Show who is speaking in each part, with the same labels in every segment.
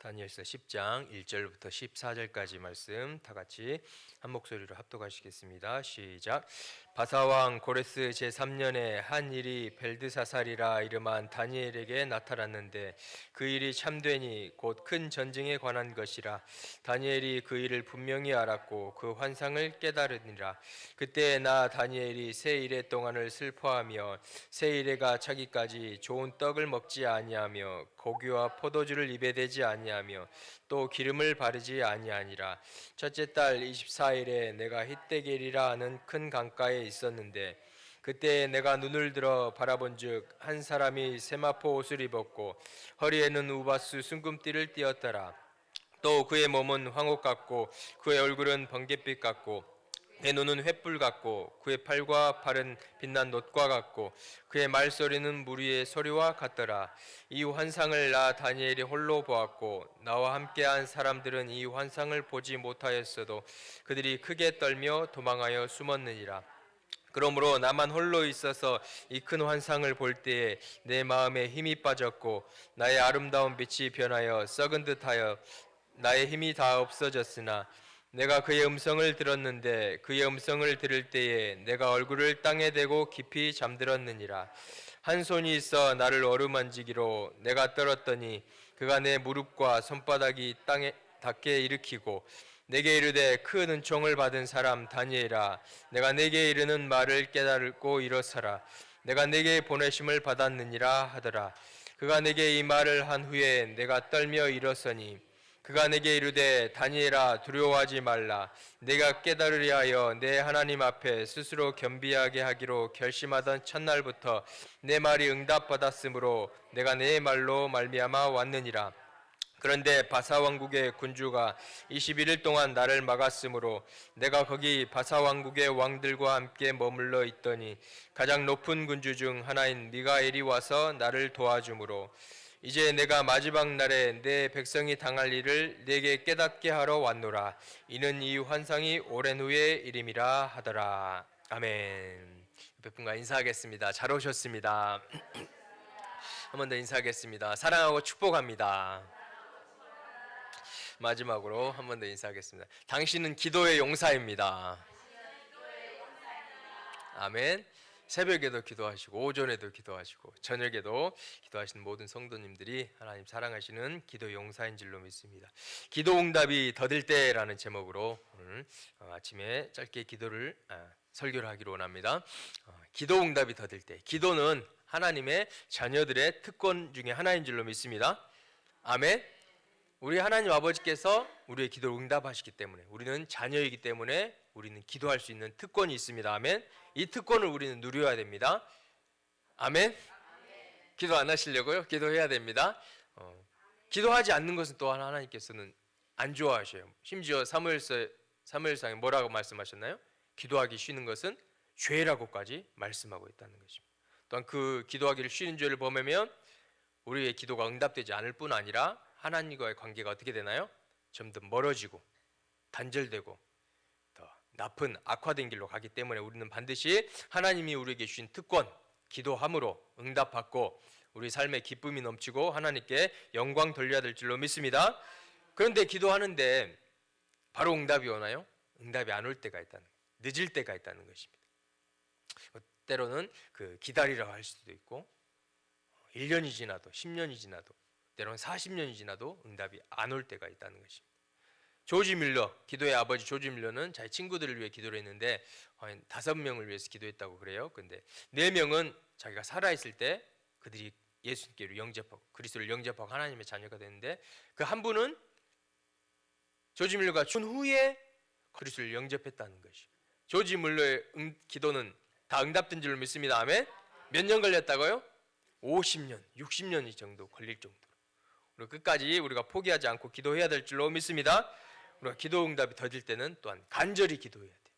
Speaker 1: 다니엘서 10장 1절부터 14절까지 말씀 다 같이 한 목소리로 합독하시겠습니다. 시작. 바사왕 고레스 제3년에 한 일이 벨드사살이라 이름한 다니엘에게 나타났는데 그 일이 참되니 곧 큰 전쟁에 관한 것이라. 다니엘이 그 일을 분명히 알았고 그 환상을 깨달으니라. 그때 나 다니엘이 세 일의 동안을 슬퍼하며 세 일에가 차기까지 좋은 떡을 먹지 아니하며 고기와 포도주를 입에 대지 아니하며 또 기름을 바르지 아니하니라. 첫째 달 24일에 내가 히데겔이라 하는 큰 강가에 있었는데 그때 내가 눈을 들어 바라본즉 한 사람이 세마포 옷을 입었고 허리에는 우바스 순금띠를 띠었더라. 또 그의 몸은 황옥 같고 그의 얼굴은 번갯빛 같고 그의 눈은 횃불 같고 그의 팔과 팔은 빛난 놋과 같고 그의 말소리는 물 위의 소리와 같더라. 이 환상을 나 다니엘이 홀로 보았고 나와 함께한 사람들은 이 환상을 보지 못하였어도 그들이 크게 떨며 도망하여 숨었느니라. 그러므로 나만 홀로 있어서 이 큰 환상을 볼 때에 내 마음에 힘이 빠졌고 나의 아름다운 빛이 변하여 썩은 듯하여 나의 힘이 다 없어졌으나 내가 그의 음성을 들었는데 그의 음성을 들을 때에 내가 얼굴을 땅에 대고 깊이 잠들었느니라. 한 손이 있어 나를 어루만지기로 내가 떨었더니 그가 내 무릎과 손바닥이 땅에 닿게 일으키고 내게 이르되 큰 은총을 받은 사람 다니엘아, 내가 내게 이르는 말을 깨달고 일어서라. 내가 내게 보내심을 받았느니라 하더라. 그가 내게 이 말을 한 후에 내가 떨며 일어서니 그가 내게 이르되 다니엘아, 두려워하지 말라. 내가 깨달으려 하여 내 하나님 앞에 스스로 겸비하게 하기로 결심하던 첫날부터 내 말이 응답받았으므로 내가 내 말로 말미암아 왔느니라. 그런데 바사 왕국의 군주가 21일 동안 나를 막았으므로 내가 거기 바사 왕국의 왕들과 함께 머물러 있더니 가장 높은 군주 중 하나인 미가엘이 와서 나를 도와주므로 이제 내가 마지막 날에 내 백성이 당할 일을 내게 깨닫게 하러 왔노라. 이는 이 환상이 오랜 후의 일임이라 하더라. 아멘. 옆에 분과 인사하겠습니다. 잘 오셨습니다. 한 번 더 인사하겠습니다. 사랑하고 축복합니다. 마지막으로 한 번 더 인사하겠습니다. 당신은 기도의 용사입니다. 아멘. 새벽에도 기도하시고 오전에도 기도하시고 저녁에도 기도하시는 모든 성도님들이 하나님 사랑하시는 기도 용사인 줄로 믿습니다. 기도 응답이 더딜 때라는 제목으로 오늘 아침에 짧게 설교를 하기로 원합니다. 기도 응답이 더딜 때. 기도는 하나님의 자녀들의 특권 중에 하나인 줄로 믿습니다. 아멘. 우리 하나님 아버지께서 우리의 기도를 응답하시기 때문에, 우리는 자녀이기 때문에 우리는 기도할 수 있는 특권이 있습니다. 아멘. 이 특권을 우리는 누려야 됩니다. 아멘. 기도 안 하시려고요? 기도해야 됩니다. 기도하지 않는 것은 또한 하나님께서는 안 좋아하셔요. 심지어 사무엘상에 뭐라고 말씀하셨나요? 기도하기 쉬는 것은 죄라고까지 말씀하고 있다는 것입니다. 또한 그 기도하기를 쉬는 죄를 범하면 우리의 기도가 응답되지 않을 뿐 아니라 하나님과의 관계가 어떻게 되나요? 점점 멀어지고 단절되고 더 나쁜 악화된 길로 가기 때문에 우리는 반드시 하나님이 우리에게 주신 특권, 기도함으로 응답받고 우리 삶에 기쁨이 넘치고 하나님께 영광 돌려야 될 줄로 믿습니다. 그런데 기도하는데 바로 응답이 오나요? 응답이 안 올 때가 있다는 거예요. 늦을 때가 있다는 것입니다. 때로는 기다리라고 할 수도 있고 1년이 지나도 10년이 지나도 때로는 40년이 지나도 응답이 안 올 때가 있다는 것입니다. 조지 밀러, 기도의 아버지 조지 밀러는 자기 친구들을 위해 기도를 했는데 5명을 위해서 기도했다고 그래요. 근데 4명은 자기가 살아있을 때 그들이 예수님께로 영접하고 그리스도를 영접하고 하나님의 자녀가 됐는데 그 한 분은 조지 밀러가 죽은 후에 그리스도를 영접했다는 것이죠. 조지 밀러의 기도는 다 응답된 줄로 믿습니다. 아멘. 몇 년 걸렸다고요? 50년, 60년이 정도 걸릴 정도로. 그리고 끝까지 우리가 포기하지 않고 기도해야 될 줄로 믿습니다. 우리가 기도 응답이 더딜 때는 또한 간절히 기도해야 돼요.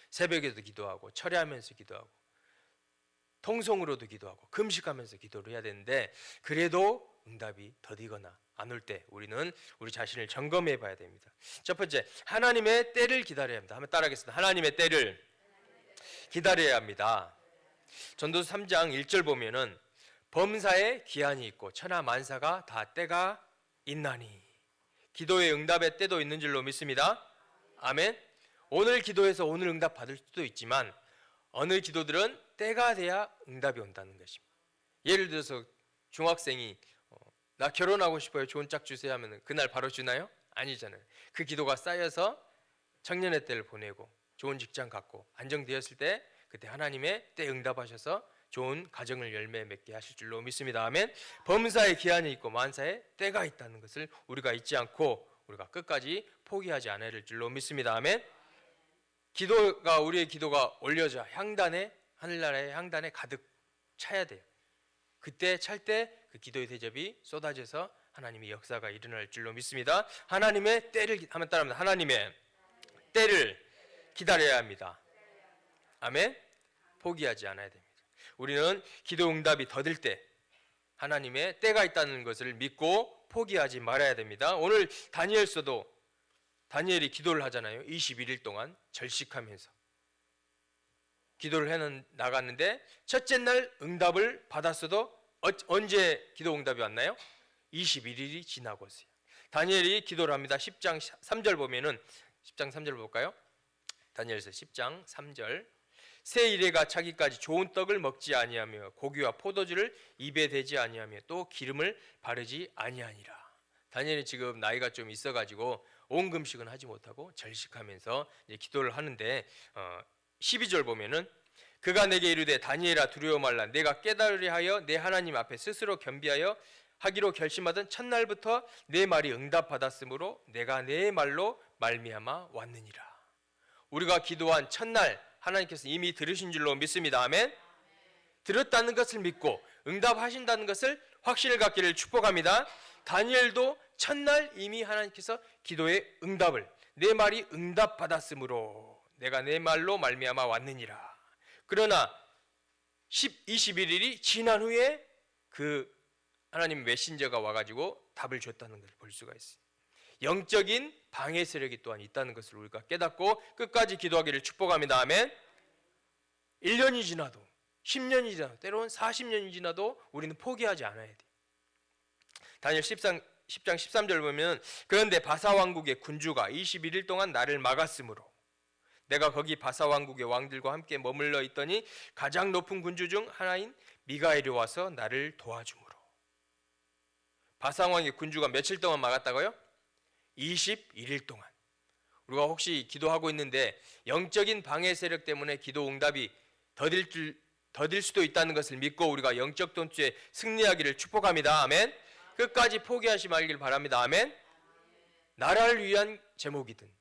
Speaker 1: 새벽에도 기도하고 철야하면서 기도하고 통성으로도 기도하고 금식하면서 기도를 해야 되는데 그래도 응답이 더디거나 안 올 때 우리는 우리 자신을 점검해 봐야 됩니다. 첫 번째, 하나님의 때를 기다려야 합니다. 한번 따라하겠습니다. 하나님의 때를 기다려야 합니다. 전도서 3장 1절 보면은 범사에 기한이 있고 천하 만사가 다 때가 있나니. 기도의 응답의 때도 있는 줄로 믿습니다. 아멘. 오늘 기도해서 오늘 응답 받을 수도 있지만 어느 기도들은 때가 돼야 응답이 온다는 것입니다. 예를 들어서 중학생이 나 결혼하고 싶어요, 좋은 짝 주세요 하면 그날 바로 주나요? 아니잖아요. 그 기도가 쌓여서 청년의 때를 보내고 좋은 직장 갖고 안정되었을 때 그때 하나님의 때 응답하셔서 좋은 가정을 열매 맺게 하실 줄로 믿습니다. 아멘. 범사의 기한이 있고 만사의 때가 있다는 것을 우리가 잊지 않고 우리가 끝까지 포기하지 않아야 될 줄로 믿습니다. 아멘. 우리의 기도가 올려져 향단에, 하늘나라의 향단에 가득 차야 돼요. 그때 찰 때 그 기도의 대접이 쏟아져서 하나님의 역사가 일어날 줄로 믿습니다. 하나님의 때를 하면 따라합니다. 하나님의 때를 기다려야 합니다. 아멘. 포기하지 않아야 됩니다. 우리는 기도 응답이 더딜 때 하나님의 때가 있다는 것을 믿고 포기하지 말아야 됩니다. 오늘 다니엘이 기도를 하잖아요. 21일 동안 절식하면서 기도를 해 나갔는데 첫째 날 응답을 받았어도 언제 기도 응답이 왔나요? 21일이 지나고서요. 다니엘이 기도를 합니다. 10장 3절 보면은 10장 3절 볼까요? 다니엘서 10장 3절. 새 이래가 차기까지 좋은 떡을 먹지 아니하며 고기와 포도주를 입에 대지 아니하며 또 기름을 바르지 아니하니라. 다니엘이 지금 나이가 좀 있어가지고 온 금식은 하지 못하고 절식하면서 이제 기도를 하는데 12절 보면은 그가 내게 이르되 다니엘아 두려워 말라. 내가 깨달으려 하여 내 하나님 앞에 스스로 겸비하여 하기로 결심하던 첫날부터 내 말이 응답받았으므로 내가 내 말로 말미암아 왔느니라. 우리가 기도한 첫날 하나님께서 이미 들으신 줄로 믿습니다. 아멘. 들었다는 것을 믿고 응답하신다는 것을 확신을 갖기를 축복합니다. 다니엘도 첫날 이미 하나님께서 기도의 응답을 내 말이 응답받았으므로 내가 내 말로 말미암아 왔느니라. 그러나 21일이 지난 후에 그 하나님 메신저가 와가지고 답을 줬다는 것을 볼 수가 있어요. 영적인 방해 세력이 또한 있다는 것을 우리가 깨닫고 끝까지 기도하기를 축복합니다. 아멘. 1년이 지나도 10년이 지나도 때로는 40년이 지나도 우리는 포기하지 않아야 돼요. 다니엘 10장 13절 보면 그런데 바사 왕국의 군주가 21일 동안 나를 막았으므로 내가 거기 바사 왕국의 왕들과 함께 머물러 있더니 가장 높은 군주 중 하나인 미가엘이 와서 나를 도와주므로. 바사 왕의 군주가 며칠 동안 막았다고요? 21일 동안. 우리가 혹시 기도하고 있는데 영적인 방해 세력 때문에 기도 응답이 더딜 수도 있다는 것을 믿고 우리가 영적 돈투에 승리하기를 축복합니다. 아멘. 끝까지 포기하지 말길 바랍니다. 아멘. 나라를 위한 제목이든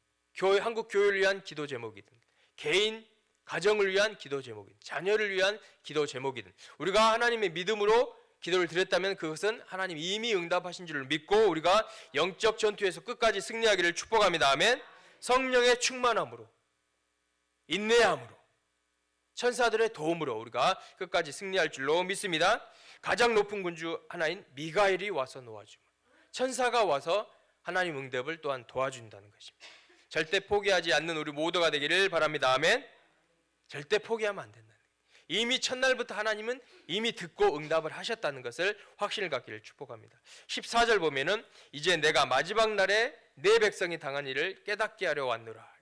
Speaker 1: 한국 교회를 위한 기도 제목이든 개인 가정을 위한 기도 제목이든 자녀를 위한 기도 제목이든 우리가 하나님의 믿음으로 기도를 드렸다면 그것은 하나님 이미 응답하신 줄을 믿고 우리가 영적 전투에서 끝까지 승리하기를 축복합니다. 아멘. 성령의 충만함으로 인내함으로 천사들의 도움으로 우리가 끝까지 승리할 줄로 믿습니다. 가장 높은 군주 하나인 미가엘이 와서 도와주며 천사가 와서 하나님 응답을 또한 도와준다는 것입니다. 절대 포기하지 않는 우리 모두가 되기를 바랍니다. 아멘. 절대 포기하면 안 된다는 거예요. 이미 첫날부터 하나님은 이미 듣고 응답을 하셨다는 것을 확신을 갖기를 축복합니다. 14절 보면은 이제 내가 마지막 날에 내 백성이 당한 일을 깨닫게 하려 왔노라.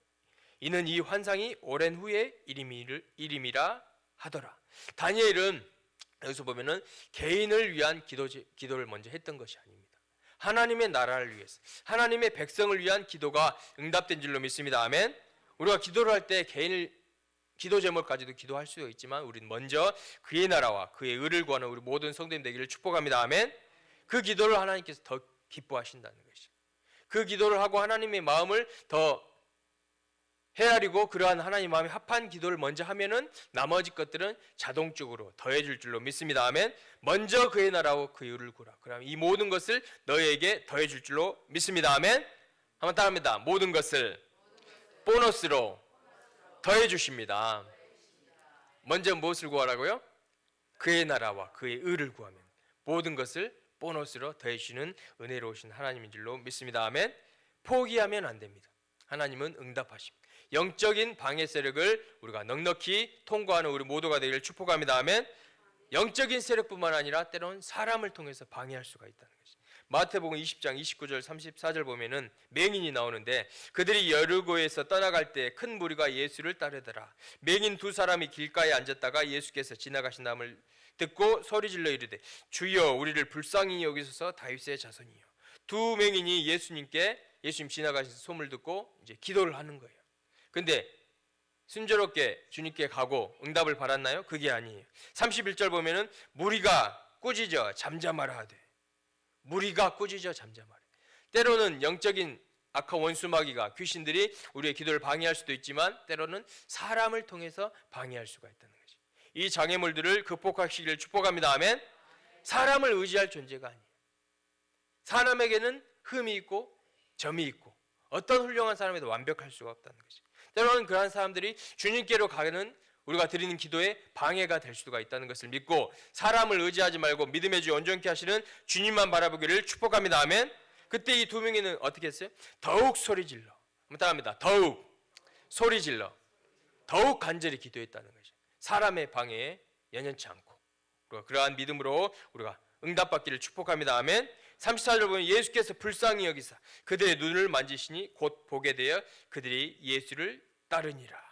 Speaker 1: 이는 이 환상이 오랜 후에 이름이라 하더라. 다니엘은 여기서 보면은 개인을 위한 기도를 먼저 했던 것이 아닙니다. 하나님의 나라를 위해서 하나님의 백성을 위한 기도가 응답된 줄로 믿습니다. 아멘. 우리가 기도를 할 때 기도 제목까지도 기도할 수도 있지만 우리는 먼저 그의 나라와 그의 의를 구하는 우리 모든 성도님 되기를 축복합니다. 아멘. 그 기도를 하나님께서 더 기뻐하신다는 것이죠. 그 기도를 하고 하나님의 마음을 더 헤아리고 그러한 하나님 마음에 합한 기도를 먼저 하면은 나머지 것들은 자동적으로 더해질 줄로 믿습니다. 아멘. 먼저 그의 나라와 그의 의를 구하라. 그럼 이 모든 것을 너희에게 더해줄 줄로 믿습니다. 아멘. 한번 따라합니다. 모든 것을 보너스로 더해 주십니다. 먼저 무엇을 구하라고요? 그의 나라와 그의 의를 구하면 모든 것을 보너스로 더해 주시는 은혜로우신 하나님인 줄로 믿습니다. 아멘. 포기하면 안 됩니다. 하나님은 응답하십니다. 영적인 방해 세력을 우리가 넉넉히 통과하는 우리 모두가 되기를 축복합니다. 아멘. 영적인 세력뿐만 아니라 때로는 사람을 통해서 방해할 수가 있다는 것입니다. 마태복음 20장 29절 34절 보면은 맹인이 나오는데 그들이 여리고에서 떠나갈 때 큰 무리가 예수를 따르더라. 맹인 두 사람이 길가에 앉았다가 예수께서 지나가신다음을 듣고 소리질러 이르되 주여 우리를 불쌍히 여기소서 다윗의 자손이요. 두 맹인이 예수님 지나가신 소문을 듣고 이제 기도를 하는 거예요. 근데 순조롭게 주님께 가고 응답을 받았나요? 그게 아니에요. 31절 보면은 무리가 꾸짖어 잠잠하라 하되, 무리가 꾸짖어 잠잠하라. 때로는 영적인 악한 원수마귀가, 귀신들이 우리의 기도를 방해할 수도 있지만 때로는 사람을 통해서 방해할 수가 있다는 거죠. 이 장애물들을 극복하시기를 축복합니다. 아멘. 사람을 의지할 존재가 아니에요. 사람에게는 흠이 있고 점이 있고 어떤 훌륭한 사람에도 완벽할 수가 없다는 거죠. 때로는 그러한 사람들이 주님께로 가는 우리가 드리는 기도에 방해가 될 수가 있다는 것을 믿고 사람을 의지하지 말고 믿음의 주 온전케 하시는 주님만 바라보기를 축복합니다. 아멘. 그때 이 두 명이는 어떻게 했어요? 더욱 소리질러, 따라합니다. 더욱 소리질러, 더욱 간절히 기도했다는 것이죠. 사람의 방해에 연연치 않고 그러한 믿음으로 우리가 응답받기를 축복합니다. 아멘. 34절 보면 예수께서 불쌍히 여기사 그들의 눈을 만지시니 곧 보게 되어 그들이 예수를 따르니라.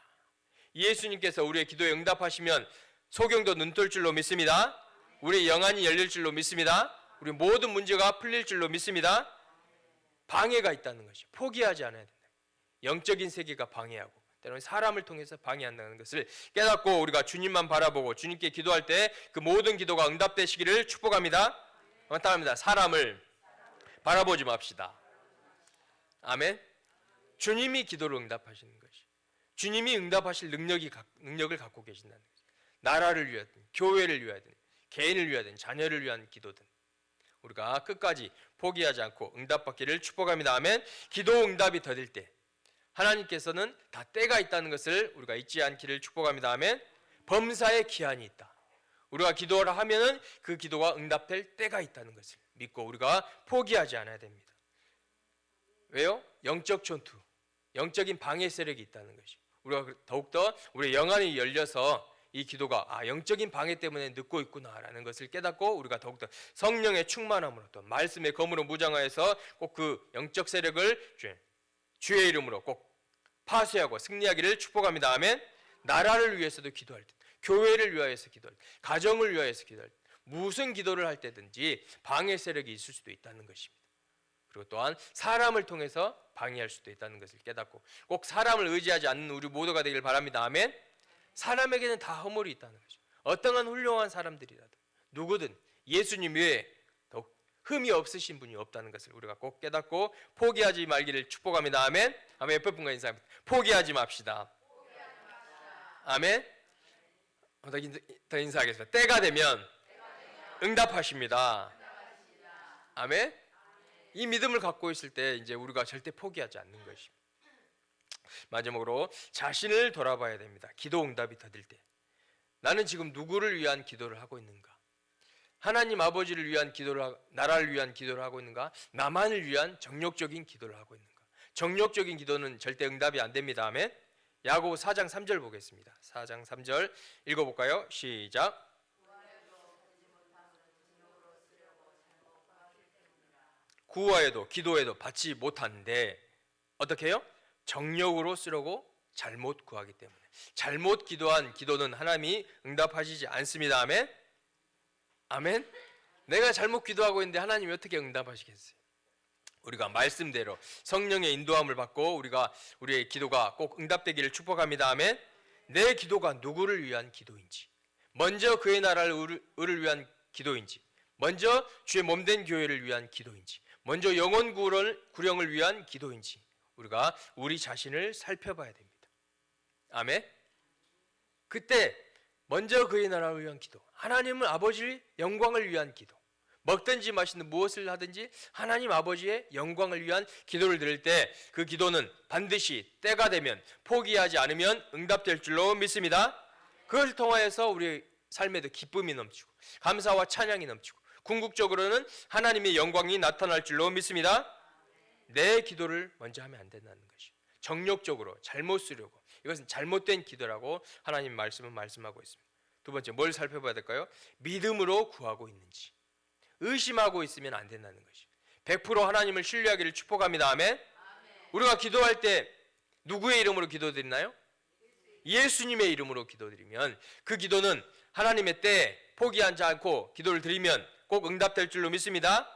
Speaker 1: 예수님께서 우리의 기도에 응답하시면 소경도 눈 뜰 줄로 믿습니다. 우리의 영안이 열릴 줄로 믿습니다. 우리 모든 문제가 풀릴 줄로 믿습니다. 방해가 있다는 것이 포기하지 않아야 된다. 영적인 세계가 방해하고 때로는 사람을 통해서 방해한다는 것을 깨닫고 우리가 주님만 바라보고 주님께 기도할 때 그 모든 기도가 응답되시기를 축복합니다. 따라합니다. 사람을 바라보지 맙시다. 아멘. 주님이 기도를 응답하시는 것이, 주님이 응답하실 능력을 갖고 계신다는 것이, 나라를 위하든 교회를 위하든 개인을 위하든 자녀를 위한 기도든 우리가 끝까지 포기하지 않고 응답받기를 축복합니다. 아멘. 기도 응답이 더딜 때 하나님께서는 다 때가 있다는 것을 우리가 잊지 않기를 축복합니다. 아멘. 범사에 기한이 있다. 우리가 기도를 하면은 그 기도가 응답될 때가 있다는 것을 믿고 우리가 포기하지 않아야 됩니다. 왜요? 영적 전투, 영적인 방해 세력이 있다는 것이. 우리가 더욱더 우리의 영안이 열려서 이 기도가 영적인 방해 때문에 늦고 있구나라는 것을 깨닫고 우리가 더욱더 성령의 충만함으로 또 말씀의 검으로 무장하여서 꼭 그 영적 세력을 주의 이름으로 꼭 파쇄하고 승리하기를 축복합니다. 아멘. 나라를 위해서도 기도할 때, 교회를 위하여서 기도할 때, 가정을 위하여서 기도할 때, 무슨 기도를 할 때든지 방해 세력이 있을 수도 있다는 것입니다. 그리고 또한 사람을 통해서 방해할 수도 있다는 것을 깨닫고 꼭 사람을 의지하지 않는 우리 모두가 되길 바랍니다. 아멘. 사람에게는 다 허물이 있다는 거죠. 어떠한 훌륭한 사람들이라도 누구든 예수님 외에 더욱 흠이 없으신 분이 없다는 것을 우리가 꼭 깨닫고 포기하지 말기를 축복합니다. 아멘. 아멘. 옆에 분과 인사합니다. 포기하지 맙시다. 아멘. 더 인사하겠습니다. 때가 되면 응답하십니다. 아멘. 이 믿음을 갖고 있을 때 이제 우리가 절대 포기하지 않는 것입니다. 마지막으로 자신을 돌아봐야 됩니다. 기도 응답이 더딜 때 나는 지금 누구를 위한 기도를 하고 있는가? 하나님 아버지를 위한 기도를, 나라를 위한 기도를 하고 있는가? 나만을 위한 정욕적인 기도를 하고 있는가? 정욕적인 기도는 절대 응답이 안 됩니다. 아멘. 야고보 4장 3절 보겠습니다. 4장 3절 읽어볼까요? 시작. 구하여도 기도해도 받지 못하는데 어떻게 해요? 정욕으로 쓰려고 잘못 구하기 때문에. 잘못 기도한 기도는 하나님이 응답하시지 않습니다. 아멘. 아멘. 내가 잘못 기도하고 있는데 하나님이 어떻게 응답하시겠어요? 우리가 말씀대로 성령의 인도함을 받고 우리의 기도가 꼭 응답되기를 축복합니다. 아멘. 내 기도가 누구를 위한 기도인지, 먼저 그의 나라를 위한 기도인지, 먼저 주의 몸된 교회를 위한 기도인지, 먼저 영혼 구령을 위한 기도인지 우리가 우리 자신을 살펴봐야 됩니다. 아멘. 그때 먼저 그의 나라를 위한 기도, 하나님은 아버지의 영광을 위한 기도, 먹든지 마시든 무엇을 하든지 하나님 아버지의 영광을 위한 기도를 드릴 때 그 기도는 반드시 때가 되면 포기하지 않으면 응답될 줄로 믿습니다. 그것을 통하여서 우리 삶에도 기쁨이 넘치고 감사와 찬양이 넘치고 궁극적으로는 하나님의 영광이 나타날 줄로 믿습니다. 내 기도를 먼저 하면 안 된다는 것이 정욕적으로 잘못 쓰려고, 이것은 잘못된 기도라고 하나님 말씀은 말씀하고 있습니다. 두 번째, 뭘 살펴봐야 될까요? 믿음으로 구하고 있는지. 의심하고 있으면 안 된다는 것이. 100% 하나님을 신뢰하기를 축복합니다. 아멘. 우리가 기도할 때 누구의 이름으로 기도드리나요? 예수님의 이름으로 기도드리면 그 기도는 하나님의 때에 포기하지 않고 기도를 드리면 꼭 응답될 줄로 믿습니다.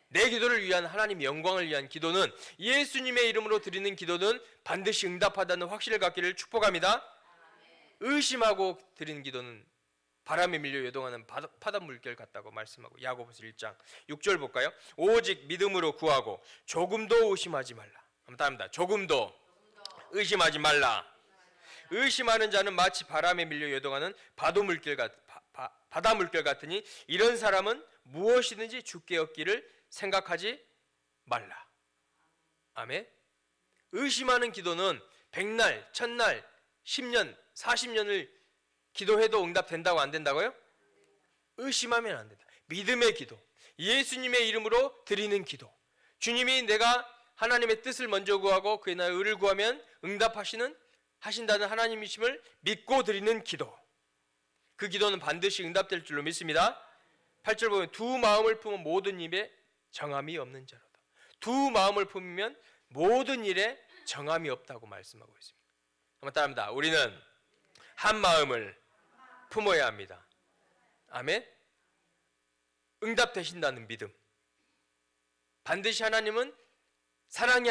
Speaker 1: 내 기도를 위한 하나님의 영광을 위한 기도는, 예수님의 이름으로 드리는 기도는 반드시 응답하다는 확신을 갖기를 축복합니다. 의심하고 드리는 기도는 바람에 밀려 요동하는 파단 물결 같다고 말씀하고, 야고보서 1장 6절 볼까요? 오직 믿음으로 구하고 조금도 의심하지 말라. 한번 따릅니다. 조금도 의심하지 말라. 의심하는 자는 마치 바람에 밀려 요동하는 바다 물결 같으니 이런 사람은 무엇이든지 주께 얻기를 생각하지 말라. 아멘. 의심하는 기도는 100날, 1000날, 10년, 40년을 기도해도 응답된다고 안 된다고요? 의심하면 안 된다. 믿음의 기도, 예수님의 이름으로 드리는 기도, 주님이 내가 하나님의 뜻을 먼저 구하고 그의 나라의 의를 구하면 하신다는 하나님이심을 믿고 드리는 기도, 그 기도는 반드시 응답될 줄로 믿습니다. 8절 보면 두 마음을 품은 모든 일에 정함이 없는 자로다. 두 마음을 품으면 모든 일에 정함이 없다고 말씀하고 있습니다. 한번 따라합니다. 우리는 한 마음을 품어야 합니다. 아멘. 응답되신다는 믿음, 반드시 하나님은 사랑의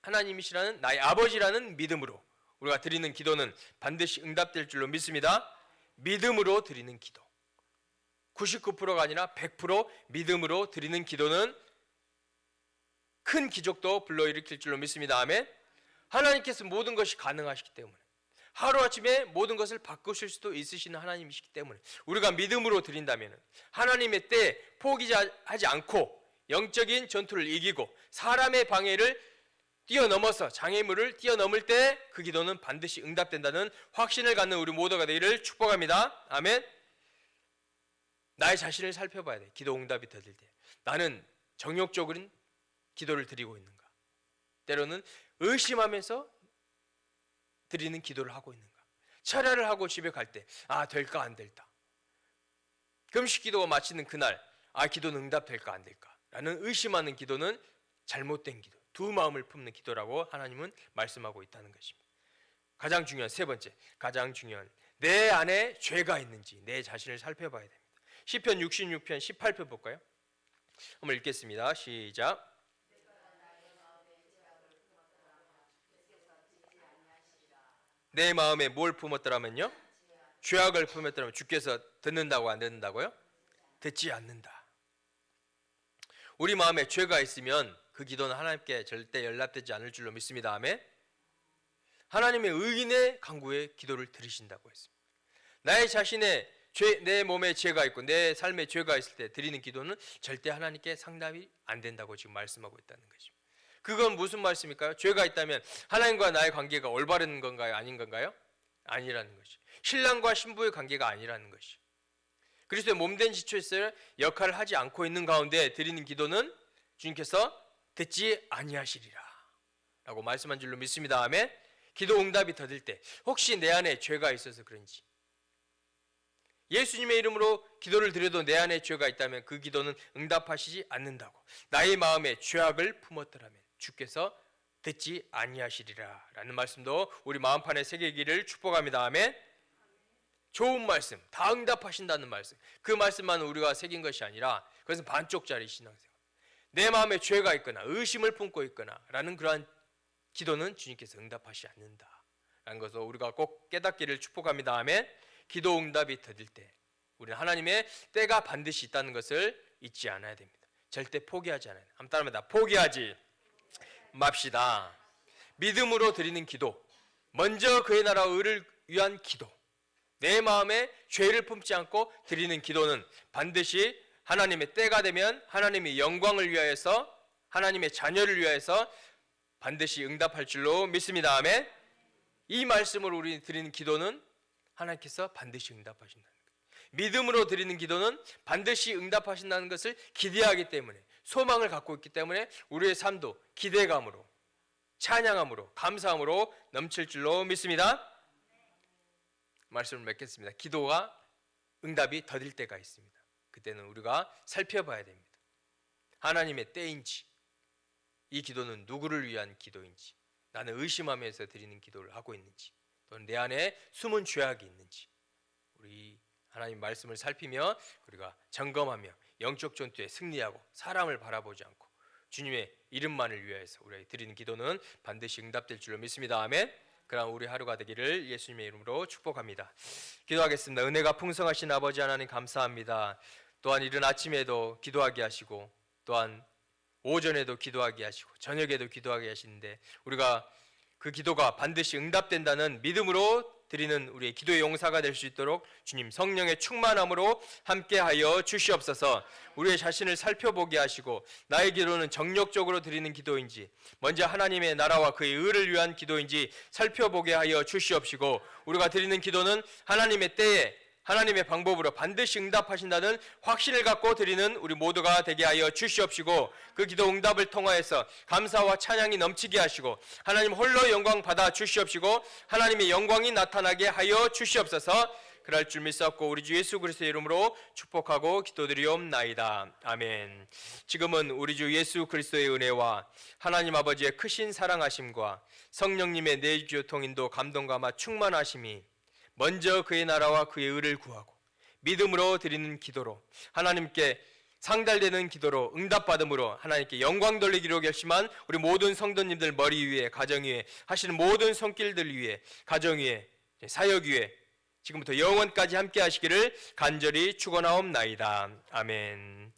Speaker 1: 하나님이시라는 나의 아버지라는 믿음으로 우리가 드리는 기도는 반드시 응답될 줄로 믿습니다. 믿음으로 드리는 기도, 99%가 아니라 100% 믿음으로 드리는 기도는 큰 기적도 불러일으킬 줄로 믿습니다. 아멘. 하나님께서 모든 것이 가능하시기 때문에, 하루아침에 모든 것을 바꾸실 수도 있으시는 하나님이시기 때문에 우리가 믿음으로 드린다면 하나님의 때에 포기하지 않고 영적인 전투를 이기고 사람의 방해를 뛰어넘어서 장애물을 뛰어넘을 때 그 기도는 반드시 응답된다는 확신을 갖는 우리 모두가 되기를 축복합니다. 아멘. 나의 자신을 살펴봐야 돼. 기도 응답이 더딜 때 나는 정욕적인 기도를 드리고 있는가, 때로는 의심하면서 드리는 기도를 하고 있는가, 철야를 하고 집에 갈 때 될까 안 될까, 금식 기도가 마치는 그날 기도는 응답될까 안 될까 라는 의심하는 기도는 잘못된 기도, 두 마음을 품는 기도라고 하나님은 말씀하고 있다는 것입니다. 가장 중요한 세 번째, 가장 중요한 내 안에 죄가 있는지 내 자신을 살펴봐야 됩니다. 시편 66편 18편 볼까요? 한번 읽겠습니다. 시작. 내 마음에 뭘 품었더라면요? 죄악을 품었더라면 주께서 듣는다고 안 듣는다고요? 듣지 않는다. 우리 마음에 죄가 있으면 그 기도는 하나님께 절대 연락되지 않을 줄로 믿습니다. 아멘. 하나님의 의인의 간구에 기도를 들으신다고 했습니다. 나의 자신의 내 몸에 죄가 있고 내 삶에 죄가 있을 때 드리는 기도는 절대 하나님께 상담이 안 된다고 지금 말씀하고 있다는 것입니다. 그건 무슨 말씀일까요? 죄가 있다면 하나님과 나의 관계가 올바른 건가요? 아닌 건가요? 아니라는 것이. 신랑과 신부의 관계가 아니라는 것이. 그리스도의 몸된 지체에서 역할을 하지 않고 있는 가운데 드리는 기도는 주님께서 듣지 아니하시리라 라고 말씀한 줄로 믿습니다. 아멘. 기도 응답이 더딜 때 혹시 내 안에 죄가 있어서 그런지, 예수님의 이름으로 기도를 드려도 내 안에 죄가 있다면 그 기도는 응답하시지 않는다고, 나의 마음에 죄악을 품었더라면 주께서 듣지 아니하시리라 라는 말씀도 우리 마음판에 새기기를 축복합니다. 아멘. 좋은 말씀, 다 응답하신다는 말씀, 그 말씀만 우리가 새긴 것이 아니라 그것은 반쪽짜리 신앙생활, 내 마음에 죄가 있거나 의심을 품고 있거나 라는 그러한 기도는 주님께서 응답하시지 않는다 라는 것을 우리가 꼭 깨닫기를 축복합니다. 아멘. 기도 응답이 더딜 때 우리는 하나님의 때가 반드시 있다는 것을 잊지 않아야 됩니다. 절대 포기하지 않아야 돼요. 한번 따라합니다. 포기하지 맙시다. 믿음으로 드리는 기도, 먼저 그의 나라 의를 위한 기도, 내 마음에 죄를 품지 않고 드리는 기도는 반드시 하나님의 때가 되면 하나님의 영광을 위하여서, 하나님의 자녀를 위하여서 반드시 응답할 줄로 믿습니다. 아멘. 이 말씀을 우리 드리는 기도는 하나님께서 반드시 응답하신다는 거예요. 믿음으로 드리는 기도는 반드시 응답하신다는 것을 기대하기 때문에, 소망을 갖고 있기 때문에 우리의 삶도 기대감으로, 찬양함으로, 감사함으로 넘칠 줄로 믿습니다. 말씀을 맺겠습니다. 기도가 응답이 더딜 때가 있습니다. 그때는 우리가 살펴봐야 됩니다. 하나님의 때인지, 이 기도는 누구를 위한 기도인지, 나는 의심하면서 드리는 기도를 하고 있는지, 또는 내 안에 숨은 죄악이 있는지, 우리 하나님 말씀을 살피며 우리가 점검하며 영적 전투에 승리하고 사람을 바라보지 않고 주님의 이름만을 위하여서 우리가 드리는 기도는 반드시 응답될 줄로 믿습니다. 아멘. 그럼 우리 하루가 되기를 예수님의 이름으로 축복합니다. 기도하겠습니다. 은혜가 풍성하신 아버지 하나님 감사합니다. 또한 이른 아침에도 기도하게 하시고, 또한 오전에도 기도하게 하시고, 저녁에도 기도하게 하시는데 우리가 그 기도가 반드시 응답된다는 믿음으로 드리는 우리의 기도의 용사가 될 수 있도록 주님 성령의 충만함으로 함께하여 주시옵소서. 우리의 자신을 살펴보게 하시고, 나의 기도는 정력적으로 드리는 기도인지, 먼저 하나님의 나라와 그의 의를 위한 기도인지 살펴보게 하여 주시옵시고, 우리가 드리는 기도는 하나님의 때에 하나님의 방법으로 반드시 응답하신다는 확신을 갖고 드리는 우리 모두가 되게 하여 주시옵시고, 그 기도 응답을 통하여서 감사와 찬양이 넘치게 하시고 하나님 홀로 영광 받아 주시옵시고 하나님의 영광이 나타나게 하여 주시옵소서. 그럴 줄 믿사옵고 우리 주 예수 그리스도의 이름으로 축복하고 기도드리옵나이다. 아멘. 지금은 우리 주 예수 그리스도의 은혜와 하나님 아버지의 크신 사랑하심과 성령님의 내주 통인도 감동감화 충만하심이 먼저 그의 나라와 그의 의를 구하고 믿음으로 드리는 기도로, 하나님께 상달되는 기도로 응답받음으로 하나님께 영광 돌리기로 결심한 우리 모든 성도님들 머리 위에, 가정 위에 하시는 모든 손길들 위에, 가정 위에, 사역 위에 지금부터 영원까지 함께 하시기를 간절히 축원하옵나이다. 아멘.